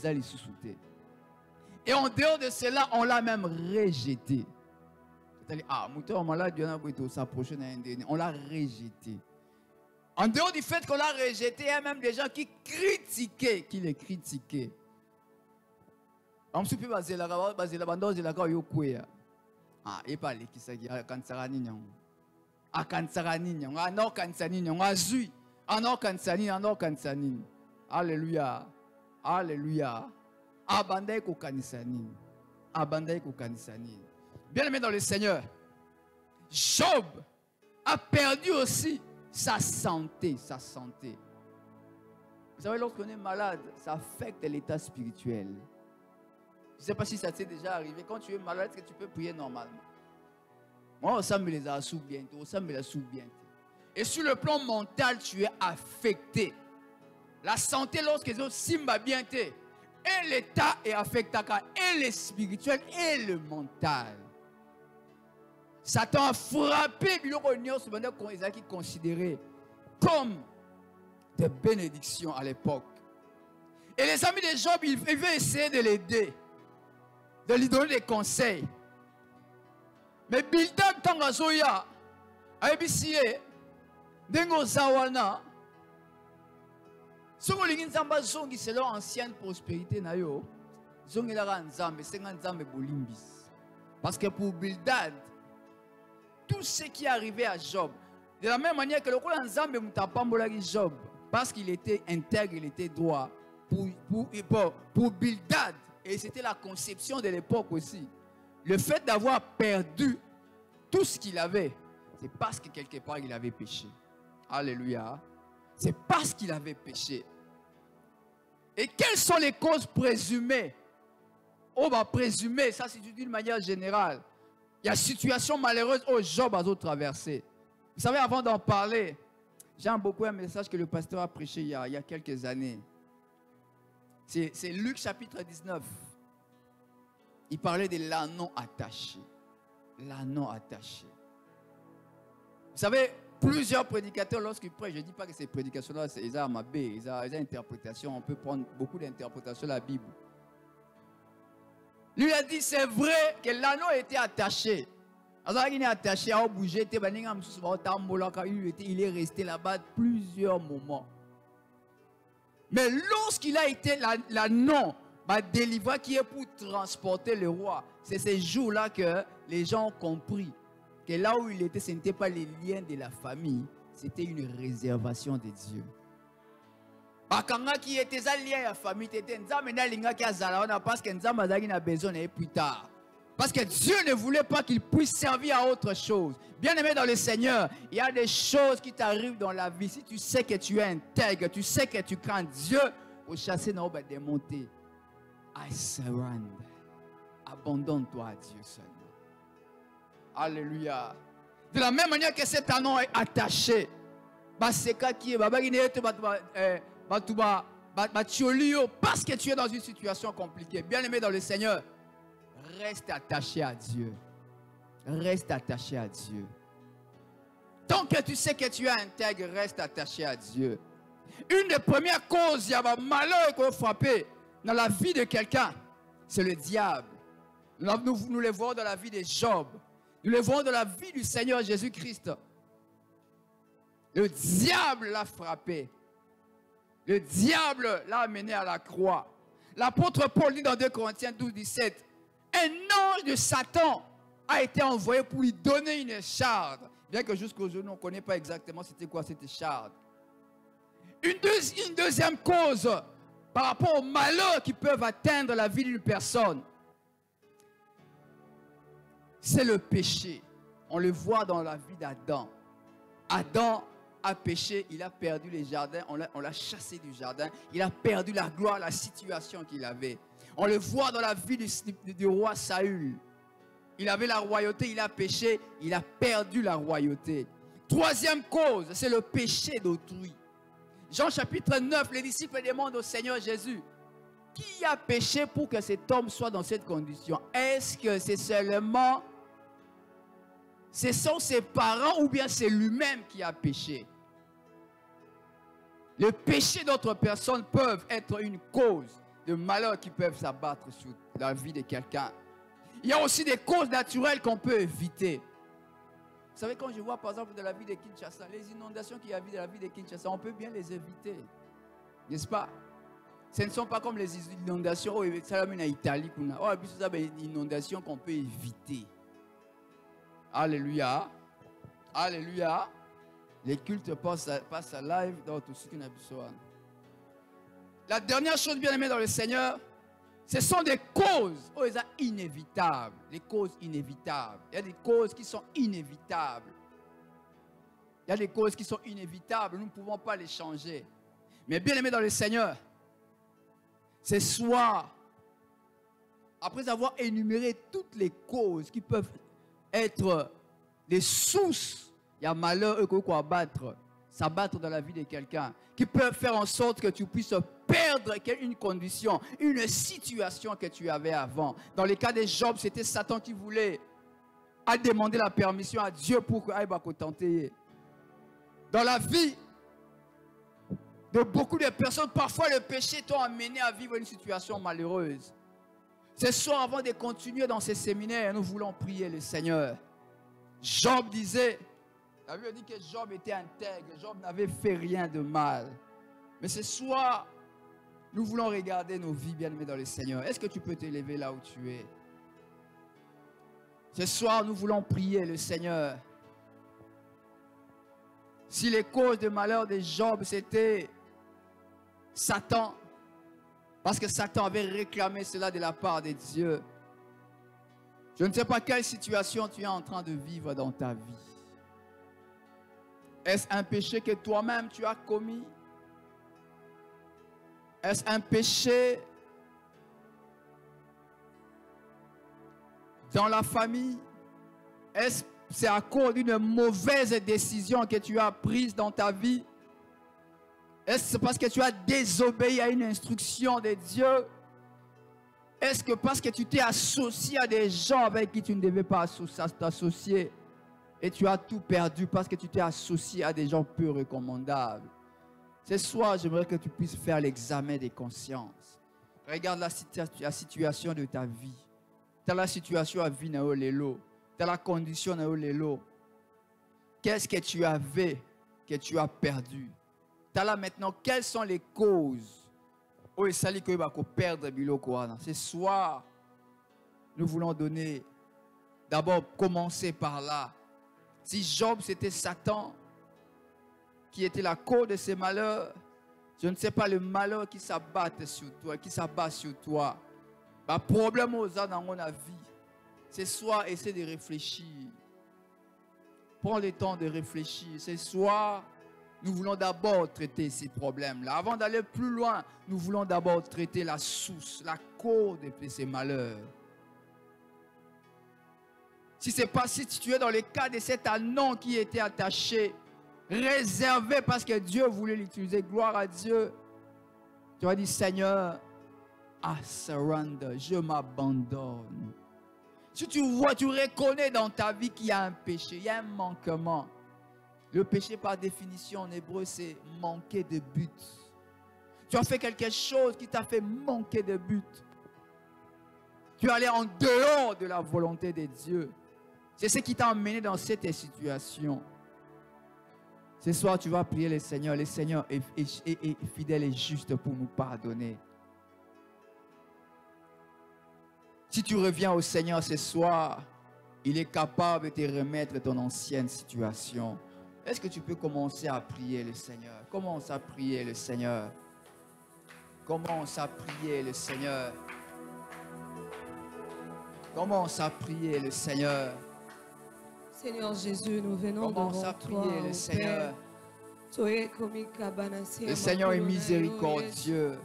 en dehors de cela, on l'a même rejeté. C'est-à-dire, on l'a rejeté. En dehors du fait qu'on l'a rejeté, il y a même des gens qui critiquaient, qui les critiquaient. On se peut baser la bande de la Yokuya. Ah, et pas les qui s'agit à Kansaranignon. À Kansaranignon, à Nord Kansanignon, à Zui, à Nord Kansanin, à Nord Kansanin. Alléluia. Alléluia. Abandai Kokanisanin. Abandai Kokanisanin. Bien aimé dans le Seigneur, Job a perdu aussi sa santé. Sa santé. Vous savez, lorsqu'on est malade, ça affecte l'état spirituel. Je ne sais pas si ça t'est déjà arrivé. Quand tu es malade, est-ce que tu peux prier normalement? Moi, ça me les a sous bientôt. Ça me les a sous bientôt. Et sur le plan mental, tu es affecté. La santé, lorsqu'ils ont simba bientôt, et l'état est affecté, et le spirituel, et le mental. Satan a frappé, qu'on les a considérés comme des bénédictions à l'époque. Et les amis de Job, ils veulent essayer de l'aider, de lui donner des conseils. Mais Bildad Tangazoya, Abisie, Dengo Zawana, ce qu'on dit, c'est leur ancienne prospérité. Parce que pour Bildad, tout ce qui est arrivé à Job, de la même manière que le roi Nzambe Moutapambolagi Job, parce qu'il était intègre, il était droit, pour Bildad, et c'était la conception de l'époque aussi, le fait d'avoir perdu tout ce qu'il avait, c'est parce que quelque part il avait péché. Alléluia. C'est parce qu'il avait péché. Et quelles sont les causes présumées? On va présumer, ça c'est d'une manière générale. Il y a une situation malheureuse où Job a traversé. Vous savez, avant d'en parler, j'aime beaucoup un message que le pasteur a prêché il y a quelques années. C'est Luc chapitre 19. Il parlait de l'anneau attaché. L'anneau attaché. Vous savez, plusieurs prédicateurs, lorsqu'ils prêchent, je ne dis pas que ces prédications-là, ils ont une interprétation. On peut prendre beaucoup d'interprétations de la Bible. Lui a dit, c'est vrai que l'anneau était attaché. Alors, il est attaché à bouger. Il est resté là-bas plusieurs moments. Mais lorsqu'il a été l'anneau Ma délivrance qui est pour transporter le roi. C'est ces jours-là que les gens ont compris que là où il était, ce n'était pas les liens de la famille, c'était une réservation de Dieu. Bakanga qui était lié à la famille, c'était parce que Nzamba a besoin plus tard. Parce que Dieu ne voulait pas qu'il puisse servir à autre chose. Bien aimé dans le Seigneur, il y a des choses qui t'arrivent dans la vie. Si tu sais que tu es intègre, tu sais que tu crains Dieu, pour chasser nos démonter. I surrender. Abandonne-toi à Dieu seulement. Alléluia. De la même manière que cet anneau est attaché, parce que tu es dans une situation compliquée. Bien aimé dans le Seigneur, reste attaché à Dieu. Reste attaché à Dieu. Tant que tu sais que tu es intègre, reste attaché à Dieu. Une des premières causes, il y a un malheur qui va frapper dans la vie de quelqu'un, c'est le diable. Nous le voyons dans la vie de Job. Nous le voyons dans la vie du Seigneur Jésus-Christ. Le diable l'a frappé. Le diable l'a amené à la croix. L'apôtre Paul dit dans 2 Corinthiens 12, 17, un ange de Satan a été envoyé pour lui donner une charge. Bien que jusqu'aujourd'hui, on ne connaît pas exactement c'était quoi cette charge. Une deuxième cause par rapport aux malheurs qui peuvent atteindre la vie d'une personne, c'est le péché. On le voit dans la vie d'Adam. Adam a péché, il a perdu les jardins, on l'a chassé du jardin, il a perdu la gloire, la situation qu'il avait. On le voit dans la vie du roi Saül. Il avait la royauté, il a péché, il a perdu la royauté. Troisième cause, c'est le péché d'autrui. Jean chapitre 9, les disciples demandent au Seigneur Jésus, qui a péché pour que cet homme soit dans cette condition? Est-ce que c'est seulement, ce sont ses parents ou bien c'est lui-même qui a péché? Le péché d'autres personnes peuvent être une cause de malheur qui peuvent s'abattre sur la vie de quelqu'un. Il y a aussi des causes naturelles qu'on peut éviter. Vous savez, quand je vois par exemple de la vie de Kinshasa, les inondations qu'il y a dans la vie de Kinshasa, on peut bien les éviter. N'est-ce pas? Ce ne sont pas comme les inondations en Italie. C'est des inondations qu'on peut éviter. Alléluia. Alléluia. Les cultes passent à live dans tout ce qu'on a besoin. La dernière chose bien aimée dans le Seigneur, ce sont des causes inévitables. Les causes inévitables. Il y a des causes qui sont inévitables. Il y a des causes qui sont inévitables. Nous ne pouvons pas les changer. Mais bien aimé dans le Seigneur, ce soir, après avoir énuméré toutes les causes qui peuvent être des sources, il y a malheur s'abattre dans la vie de quelqu'un, qui peuvent faire en sorte que tu puisses perdre une condition, une situation que tu avais avant. Dans le cas de Job, c'était Satan qui voulait demander la permission à Dieu pour qu'il tenter. Dans la vie de beaucoup de personnes, parfois le péché t'a amené à vivre une situation malheureuse. Ce soir, avant de continuer dans ces séminaires, nous voulons prier le Seigneur. Job disait, la Bible dit que Job était intègre, Job n'avait fait rien de mal. Mais ce soir, nous voulons regarder nos vies bien-aimées dans le Seigneur. Est-ce que tu peux t'élever là où tu es? Ce soir, nous voulons prier le Seigneur. Si les causes de malheur de Job, c'était Satan, parce que Satan avait réclamé cela de la part de Dieu. Je ne sais pas quelle situation tu es en train de vivre dans ta vie. Est-ce un péché que toi-même tu as commis? Est-ce un péché dans la famille? Est-ce que c'est à cause d'une mauvaise décision que tu as prise dans ta vie? Est-ce que c'est parce que tu as désobéi à une instruction de Dieu? Est-ce que parce que tu t'es associé à des gens avec qui tu ne devais pas t'associer et tu as tout perdu parce que tu t'es associé à des gens peu recommandables? Ce soir, j'aimerais que tu puisses faire l'examen des consciences. Regarde la situation de ta vie. Tu as la situation à vie dans l'élo. Tu as la condition dans l'élo. Qu'est-ce que tu avais que tu as perdu? Tu as là maintenant, quelles sont les causes Oh, et sali que va perdre biloko. Ce soir, nous voulons donner, d'abord commencer par là. Si Job c'était Satan qui était la cause de ses malheurs, je ne sais pas le malheur qui s'abat sur toi, Le problème aux gens dans mon avis, ce soir, essaie de réfléchir. Prends le temps de réfléchir. Ce soir, nous voulons d'abord traiter ces problèmes-là. Avant d'aller plus loin, nous voulons d'abord traiter la source, la cause de ces malheurs. Si tu es dans le cas de cet anon qui était attaché, réservé parce que Dieu voulait l'utiliser, gloire à Dieu, tu vas dire, Seigneur, I surrender, je m'abandonne. Si tu vois, tu reconnais dans ta vie qu'il y a un péché, il y a un manquement. Le péché par définition en hébreu, c'est manquer de but. Tu as fait quelque chose qui t'a fait manquer de but. Tu es allé en dehors de la volonté de Dieu. C'est ce qui t'a emmené dans cette situation. Ce soir, tu vas prier le Seigneur. Le Seigneur est fidèle et juste pour nous pardonner. Si tu reviens au Seigneur ce soir, il est capable de te remettre ton ancienne situation. Est-ce que tu peux commencer à prier le Seigneur? Commence à prier le Seigneur. Commence à prier le Seigneur. Commence à prier le Seigneur. Seigneur Jésus, nous venons Commence devant à toi, prier le Seigneur. Le Le Seigneur est miséricordieux.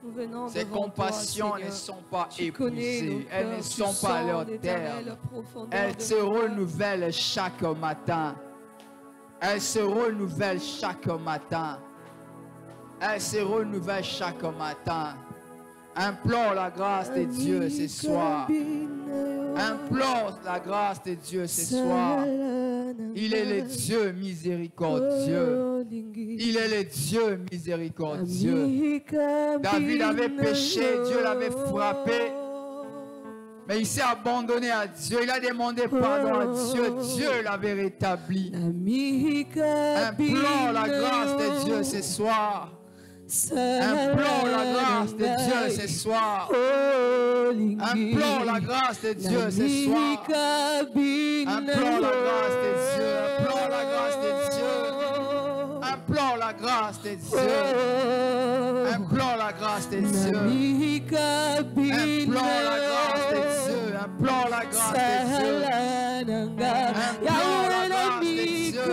Nous venons Ses devant compassions toi, ne Seigneur. sont pas Tu connais nos épuisées. Elles ne cœurs, sont tu pas à sens leur l'Éternel, terme. profondeur Elles de se nos cœurs. renouvellent chaque matin. Elles se renouvellent chaque matin. Elles se renouvellent chaque matin. Implore la grâce de Dieu ce soir. Implore la grâce de Dieu ce soir. Il est le Dieu miséricordieux. Il est le Dieu miséricordieux. David avait péché, Dieu l'avait frappé. Mais il s'est abandonné à Dieu. Il a demandé pardon à Dieu. Dieu l'avait rétabli. Implore la grâce de Dieu ce soir. Implore la grâce de Dieu ce soir. Implore la grâce de Dieu ce soir. Implore la grâce de Dieu. Implore la grâce de Dieu. Implore la grâce de Dieu. Implore la grâce de Dieu. Implore la grâce de Dieu. Implore la grâce de Dieu. Implore la grâce de Dieu. Implore la grâce de Dieu.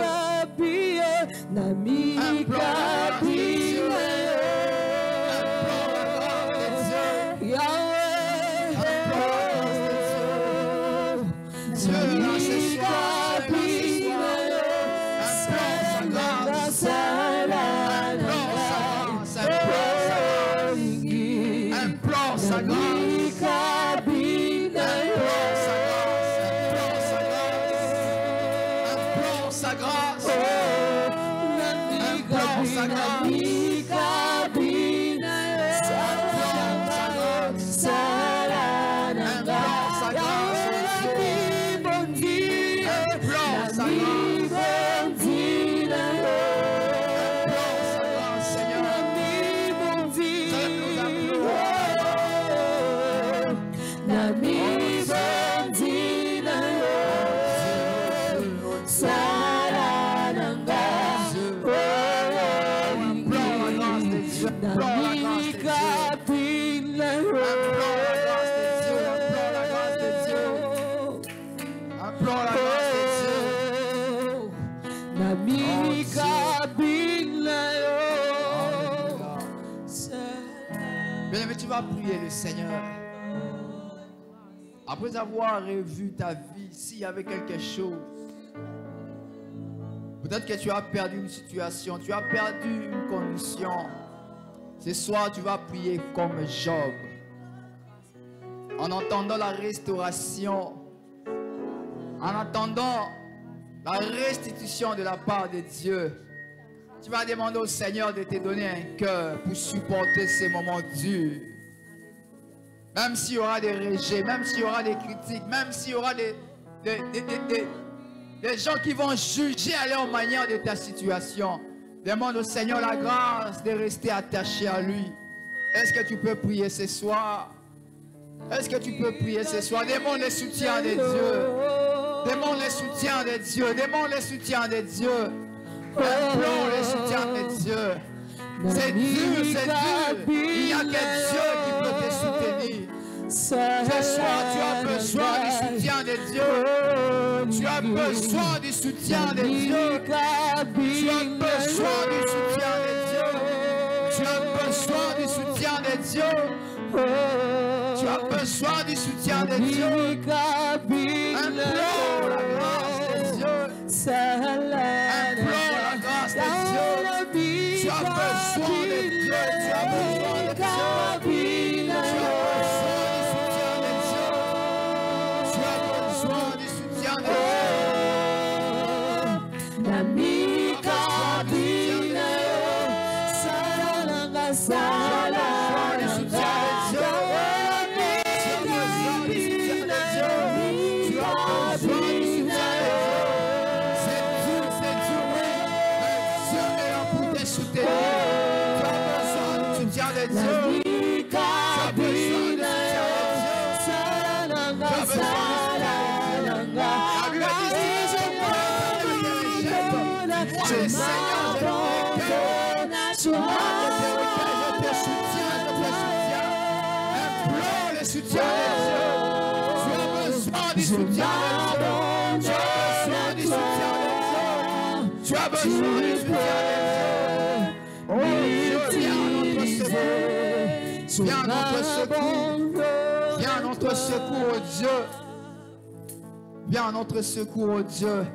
Tu vas prier le Seigneur. Après avoir revu ta vie, s'il y avait quelque chose, peut-être que tu as perdu une situation, tu as perdu une condition. Ce soir, tu vas prier comme Job. En entendant la restauration, en attendant la restitution de la part de Dieu, tu vas demander au Seigneur de te donner un cœur pour supporter ces moments durs. Même s'il y aura des rejets, même s'il y aura des critiques, même s'il y aura des gens qui vont juger à leur manière de ta situation. Demande au Seigneur la grâce de rester attaché à lui. Est-ce que tu peux prier ce soir? Est-ce que tu peux prier ce soir? Demande le soutien de Dieu. Demande le soutien de Dieu. Demande le soutien de Dieu. Implore le soutien de Dieu. C'est dur, c'est dur. Il n'y a que Dieu qui peut te soutenir. Ce soir, tu as besoin du soutien de Dieu. Tu as besoin du soutien de Dieu. Tu as besoin du soutien de Dieu. Tu as besoin du soutien de Dieu. Tu as besoin du soutien de Dieu. Implore la grâce de Dieu. Implore la grâce de Dieu. Tu as besoin de Dieu. Tu as besoin de Dieu. Tu as besoin du soutien de Dieu. Tu as besoin du soutien de Dieu. Oh Dieu, viens à notre secours. Viens à notre secours, oh Dieu. Viens à notre secours, oh Dieu.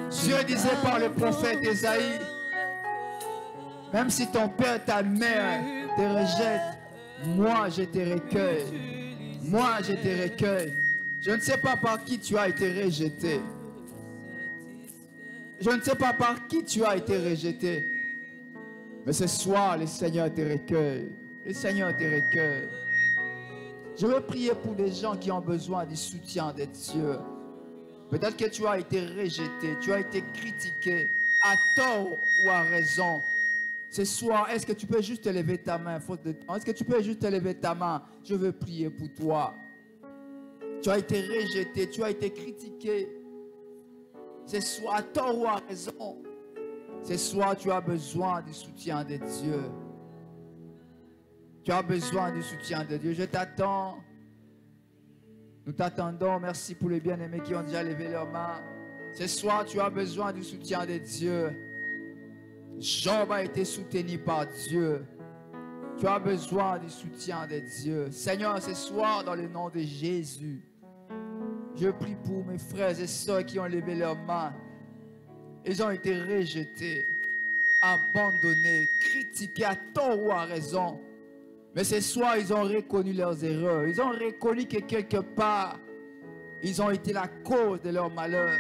Dieu disait par le prophète Ésaïe, même si ton père, ta mère te rejette, moi je te recueille. Moi je te recueille. Je ne sais pas par qui tu as été rejeté. Je ne sais pas par qui tu as été rejeté. Mais ce soir, le Seigneur te recueille. Le Seigneur te recueille. Je veux prier pour des gens qui ont besoin du soutien de Dieu. Peut-être que tu as été rejeté, tu as été critiqué, à tort ou à raison. Ce soir, est-ce que tu peux juste te lever ta main, faute de temps? Est-ce que tu peux juste te lever ta main? Je veux prier pour toi. Tu as été rejeté, tu as été critiqué. Ce soir, à tort ou à raison. Ce soir, tu as besoin du soutien de Dieu. Tu as besoin du soutien de Dieu. Je t'attends. Nous t'attendons. Merci pour les bien-aimés qui ont déjà levé leurs mains. Ce soir, tu as besoin du soutien de Dieu. Job a été soutenu par Dieu. Tu as besoin du soutien de Dieu. Seigneur, ce soir, dans le nom de Jésus, je prie pour mes frères et sœurs qui ont levé leurs mains. Ils ont été rejetés, abandonnés, critiqués à tort ou à raison. Mais ce soir, ils ont reconnu leurs erreurs. Ils ont reconnu que quelque part, ils ont été la cause de leur malheur.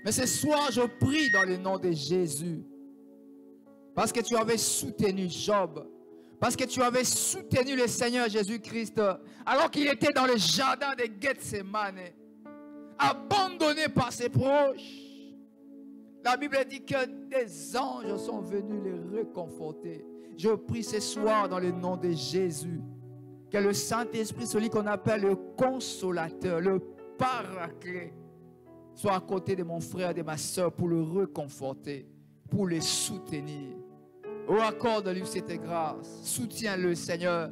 Mais ce soir, je prie dans le nom de Jésus. Parce que tu avais soutenu Job. Parce que tu avais soutenu le Seigneur Jésus-Christ. Alors qu'il était dans le jardin de Gethsemane. Abandonné par ses proches. La Bible dit que des anges sont venus les réconforter. Je prie ce soir dans le nom de Jésus. Que le Saint-Esprit, celui qu'on appelle le consolateur, le paraclet, soit à côté de mon frère et de ma soeur pour le réconforter, pour le soutenir. Oh, accorde-lui cette grâce. Soutiens-le, Seigneur,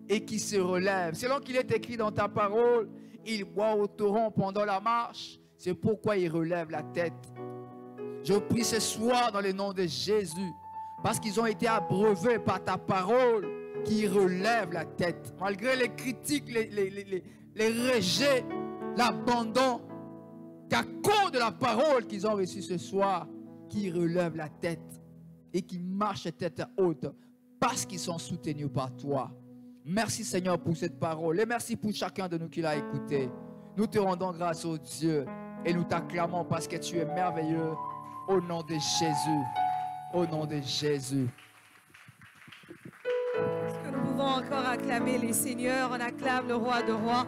et qu'il se relève. Selon qu'il est écrit dans ta parole, il boit au torrent pendant la marche. C'est pourquoi il relève la tête. Je prie ce soir dans le nom de Jésus, parce qu'ils ont été abreuvés par ta parole, qu'ils relèvent la tête. Malgré les critiques, les rejets, l'abandon, qu'à cause de la parole qu'ils ont reçue ce soir, qu'ils relèvent la tête et qu'ils marchent tête haute parce qu'ils sont soutenus par toi. Merci Seigneur pour cette parole et merci pour chacun de nous qui l'a écouté. Nous te rendons grâce au Dieu et nous t'acclamons parce que tu es merveilleux au nom de Jésus. Au nom de Jésus. Est-ce que nous pouvons encore acclamer les seigneurs? On acclame le roi de rois.